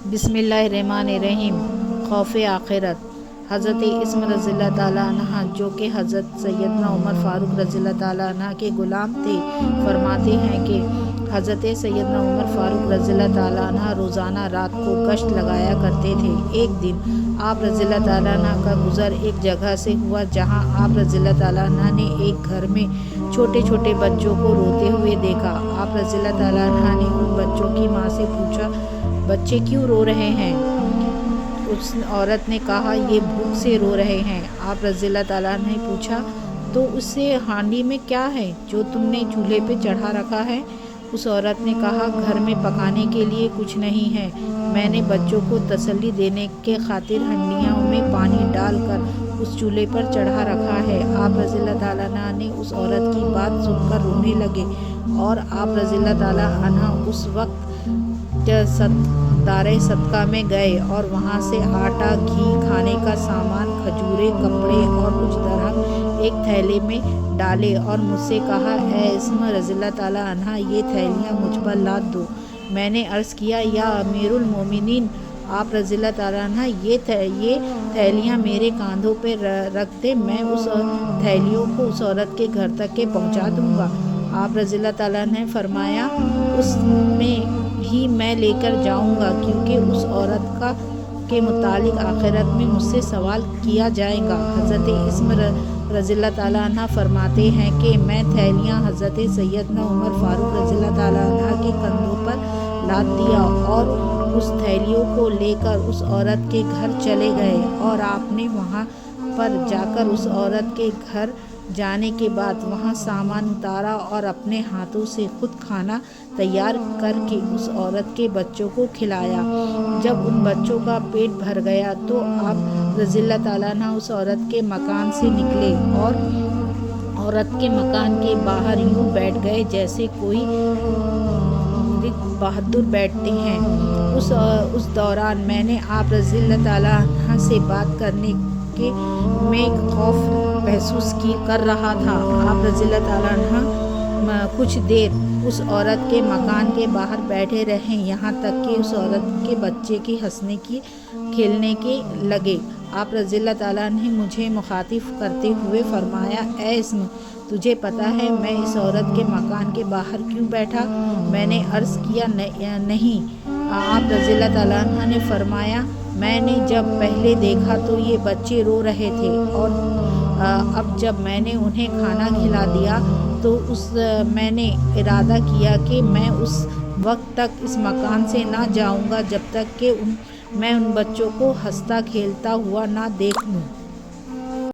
بسم اللہ الرحمن الرحیم۔ خوف آخرت۔ حضرت عصمت رضی اللہ تعالیٰ عنہ جو کہ حضرت سیدنا عمر فاروق رضی اللہ تعالیٰ عنہ کے غلام تھے، فرماتے ہیں کہ حضرت سیدنا عمر فاروق رضی اللہ تعالیٰ عنہ روزانہ رات کو گشت لگایا کرتے تھے۔ ایک دن آپ رضی اللہ تعالیٰ عنہ کا گزر ایک جگہ سے ہوا جہاں آپ رضی اللہ تعالیٰ عنہ نے ایک گھر میں چھوٹے چھوٹے بچوں کو روتے ہوئے دیکھا۔ آپ رضی اللہ تعالیٰ عنہ نے ان بچوں کی ماں سے پوچھا، بچے کیوں رو رہے ہیں؟ اس عورت نے کہا، یہ بھوک سے رو رہے ہیں۔ آپ رضی اللہ تعالیٰ نے پوچھا، تو اس سے ہانڈی میں کیا ہے جو تم نے چولہے پہ چڑھا رکھا ہے؟ اس عورت نے کہا، گھر میں پکانے کے لیے کچھ نہیں ہے، میں نے بچوں کو تسلی دینے کے خاطر ہنڈیوں میں پانی ڈال کر اس چولہے پر چڑھا رکھا ہے۔ آپ رضی اللہ تعالیٰ عنہ نے اس عورت کی بات سن کر رونے لگے اور آپ رضی اللہ تعالیٰ عنہ اس وقت دارِ صدقہ میں گئے اور وہاں سے آٹا، گھی، کھانے کا سامان، کھجوریں، کپڑے اور کچھ درہم ایک تھیلے میں ڈالے اور مجھ سے کہا، اے عصمت رضی اللہ تعالیٰ عنہ، یہ تھیلیاں مجھ پر لاد دو۔ میں نے عرض کیا، یا امیر المومنین آپ رضی اللہ تعالیٰ عنہ، یہ تھیلیاں میرے کاندھوں پہ رکھ دیں، میں اس تھیلیوں کو اس عورت کے گھر تک کے پہنچا دوں گا۔ آپ رضی اللہ تعالیٰ نے فرمایا، اس میں ہی میں لے کر جاؤں گا، کیونکہ اس عورت کے متعلق آخرت میں مجھ سے سوال کیا جائے گا۔ حضرت عصمت رضی اللہ تعالیٰ عنہ فرماتے ہیں کہ میں تھیلیاں حضرت سیدنا عمر فاروق رضی اللہ تعالیٰ عنہ کے کندھوں پر لاد دیا اور اس تھیلیوں کو لے کر اس عورت کے گھر چلے گئے، اور آپ نے وہاں پر جا کر اس عورت کے گھر جانے کے بعد وہاں سامان اتارا اور اپنے ہاتھوں سے خود کھانا تیار کر کے اس عورت کے بچوں کو کھلایا۔ جب ان بچوں کا پیٹ بھر گیا تو آپ رضی اللہ تعالیٰ عنہ اس عورت کے مکان سے نکلے اور عورت کے مکان کے باہر یوں بیٹھ گئے جیسے کوئی بہادر بیٹھتے ہیں۔ اس دوران میں نے آپ رضی اللہ تعالیٰ عنہ سے بات کرنے کے میں خوف محسوس کر رہا تھا۔ آپ رضی اللہ تعالیٰ عنہ کچھ دیر اس عورت کے مکان کے باہر بیٹھے رہے، یہاں تک کہ اس عورت کے بچے کی ہنسنے کی کھیلنے کے لگے۔ آپ رضی اللہ تعالیٰ نے مجھے مخاطب کرتے ہوئے فرمایا، اے عصمت، تجھے پتہ ہے میں اس عورت کے مکان کے باہر کیوں بیٹھا؟ میں نے عرض کیا، نہیں۔ آپ رضی اللہ تعالیٰ عنہ نے فرمایا، میں نے جب پہلے دیکھا تو یہ بچے رو رہے تھے، اور اب جب میں نے انہیں کھانا کھلا دیا تو میں نے ارادہ کیا کہ میں اس وقت تک اس مکان سے نہ جاؤں گا جب تک کہ میں ان بچوں کو ہنستا کھیلتا ہوا نہ دیکھ لوں۔